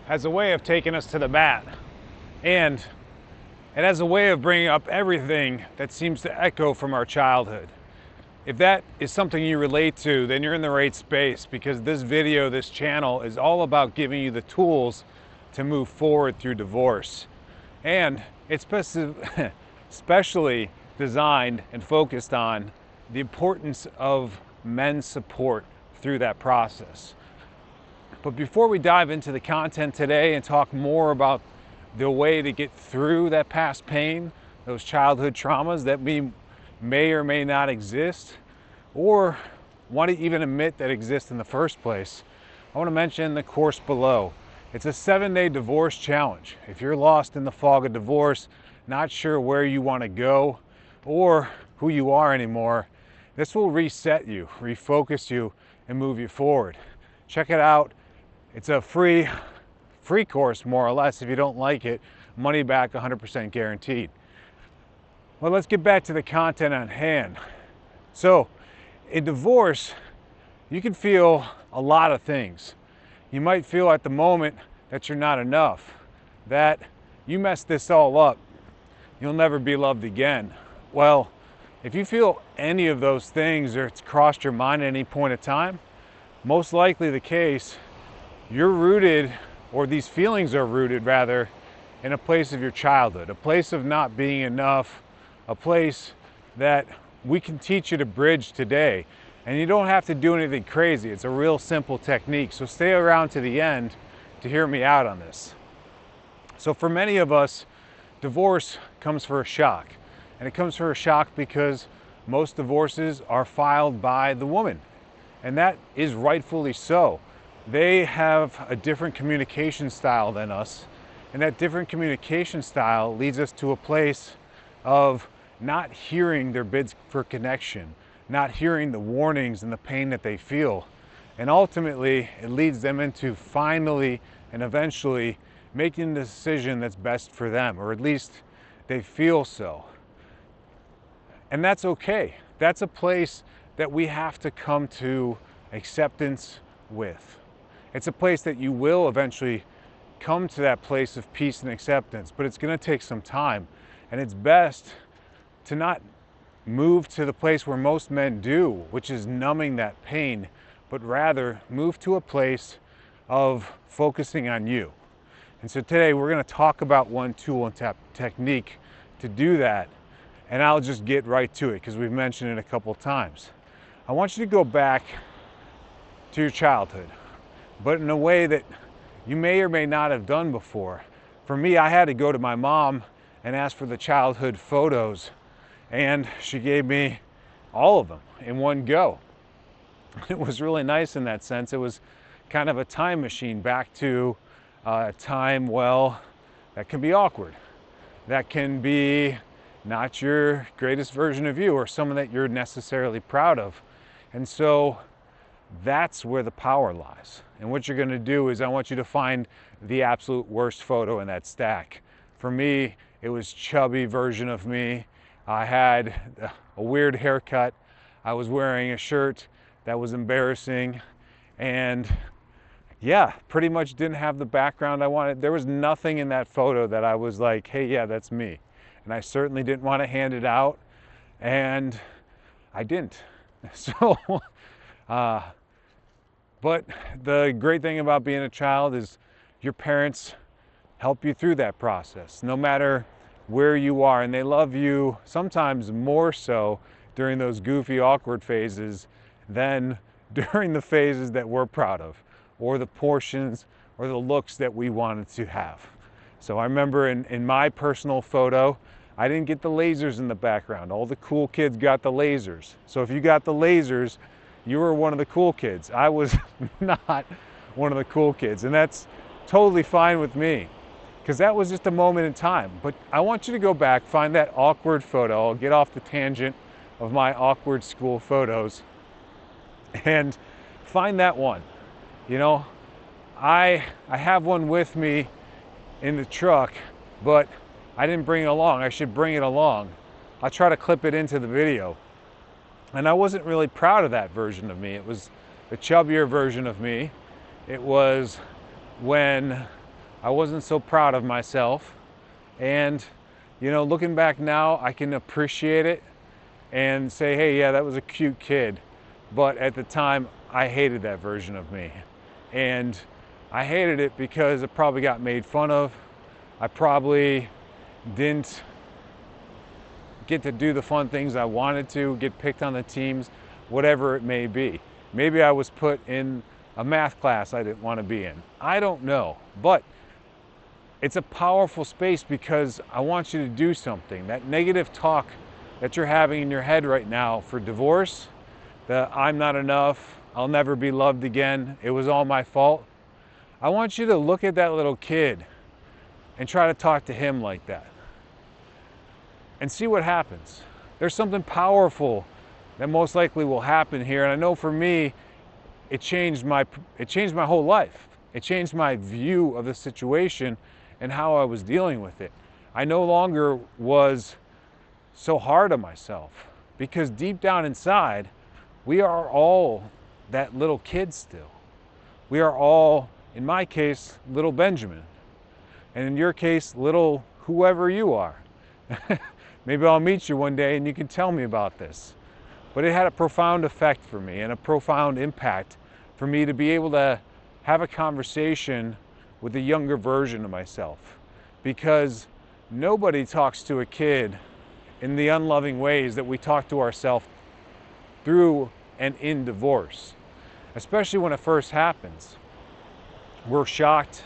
has a way of taking us to the mat. And it has a way of bringing up everything that seems to echo from our childhood. If that is something you relate to, then you're in the right space, because this video, this channel, is all about giving you the tools to move forward through divorce. And it's especially designed and focused on the importance of men's support through that process. But before we dive into the content today and talk more about the way to get through that past pain, those childhood traumas that we may or may not exist, or want to even admit that exist in the first place, I want to mention the course below. It's a 7-day divorce challenge. If you're lost in the fog of divorce, not sure where you want to go or who you are anymore, this will reset you, refocus you, and move you forward. Check it out. It's a free course, more or less. If you don't like it, money back, 100% guaranteed. Well, let's get back to the content on hand. So, in divorce, you can feel a lot of things. You might feel at the moment that you're not enough, that you messed this all up, you'll never be loved again. Well, if you feel any of those things, or it's crossed your mind at any point in time, most likely the case, you're rooted, or these feelings are rooted rather, in a place of your childhood, a place of not being enough, a place that we can teach you to bridge today. And you don't have to do anything crazy. It's a real simple technique. So stay around to the end to hear me out on this. So for many of us, divorce comes for a shock. And it comes for a shock because most divorces are filed by the woman. And that is rightfully so. They have a different communication style than us. And that different communication style leads us to a place of not hearing their bids for connection, not hearing the warnings and the pain that they feel. And ultimately, it leads them into finally and eventually making the decision that's best for them, or at least they feel so. And that's okay. That's a place that we have to come to acceptance with. It's a place that you will eventually come to that place of peace and acceptance, but it's going to take some time. And it's best to not move to the place where most men do, which is numbing that pain, but rather move to a place of focusing on you. And so today we're going to talk about one tool and technique to do that. And I'll just get right to it because we've mentioned it a couple times. I want you to go back to your childhood, but in a way that you may or may not have done before. For me, I had to go to my mom and ask for the childhood photos, and she gave me all of them in one go. It was really nice in that sense. It was kind of a time machine back to a time, well, that can be awkward. That can be not your greatest version of you, or someone that you're necessarily proud of. And so that's where the power lies. And what you're going to do is I want you to find the absolute worst photo in that stack. For me, it was chubby version of me. I had a weird haircut. I was wearing a shirt that was embarrassing. And yeah, pretty much didn't have the background I wanted. There was nothing in that photo that I was like, hey, yeah, that's me. And I certainly didn't want to hand it out. And I didn't. So, but the great thing about being a child is your parents help you through that process, no matter where you are. And they love you sometimes more so during those goofy, awkward phases than during the phases that we're proud of, or the portions or the looks that we wanted to have. So I remember in my personal photo, I didn't get the lasers in the background. All the cool kids got the lasers. So if you got the lasers, you were one of the cool kids. I was not one of the cool kids. And that's totally fine with me, because that was just a moment in time. But I want you to go back, find that awkward photo. I'll get off the tangent of my awkward school photos and find that one. You know, I have one with me in the truck, but I didn't bring it along. I should bring it along. I'll try to clip it into the video. And I wasn't really proud of that version of me. It was the chubbier version of me. It was when I wasn't so proud of myself. And, looking back now, I can appreciate it and say, hey, yeah, that was a cute kid. But at the time, I hated that version of me. And I hated it because it probably got made fun of. I probably didn't get to do the fun things I wanted to, get picked on the teams, whatever it may be. Maybe I was put in a math class I didn't want to be in. I don't know. But it's a powerful space because I want you to do something. That negative talk that you're having in your head right now for divorce, the I'm not enough, I'll never be loved again, it was all my fault. I want you to look at that little kid and try to talk to him like that. And see what happens. There's something powerful that most likely will happen here. And I know for me, it changed my whole life. It changed my view of the situation and how I was dealing with it. I no longer was so hard on myself because deep down inside, we are all that little kid still. We are all, in my case, little Benjamin. And in your case, little whoever you are. Maybe I'll meet you one day and you can tell me about this. But it had a profound effect for me and a profound impact for me to be able to have a conversation with a younger version of myself. Because nobody talks to a kid in the unloving ways that we talk to ourselves through and in divorce. Especially when it first happens. We're shocked.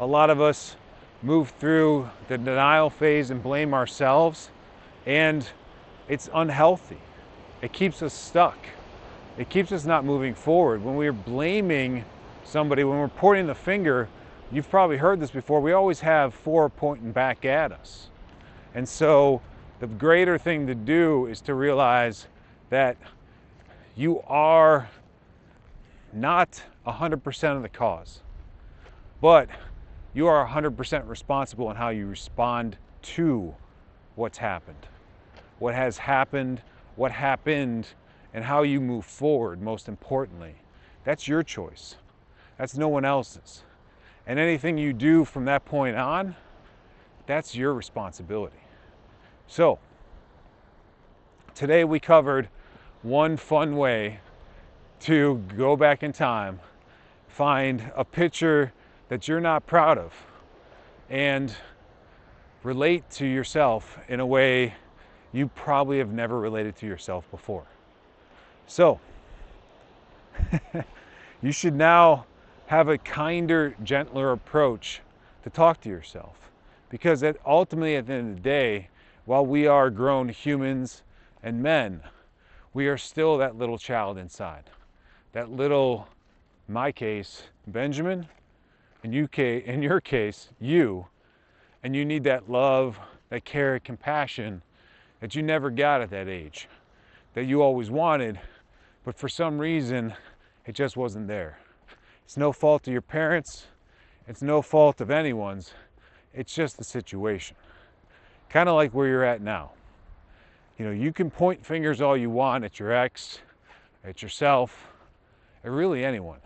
A lot of us move through the denial phase and blame ourselves. And it's unhealthy. It keeps us stuck. It keeps us not moving forward. When we're blaming somebody, when we're pointing the finger, you've probably heard this before, we always have 4 pointing back at us. And so the greater thing to do is to realize that you are not 100% of the cause, but you are 100% responsible in how you respond to what's happened. What has happened, what happened, and how you move forward, most importantly. That's your choice. That's no one else's. And anything you do from that point on, that's your responsibility. So, today we covered one fun way to go back in time, find a picture that you're not proud of, and relate to yourself in a way you probably have never related to yourself before. So, you should now have a kinder, gentler approach to talk to yourself. Because ultimately, at the end of the day, while we are grown humans and men, we are still that little child inside. That little, in my case, Benjamin, in your case, you. And you need that love, that care, compassion that you never got at that age, that you always wanted, but for some reason, it just wasn't there. It's no fault of your parents. It's no fault of anyone's. It's just the situation. Kind of like where you're at now. You can point fingers all you want at your ex, at yourself, at really anyone.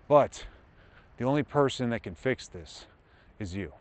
But the only person that can fix this is you.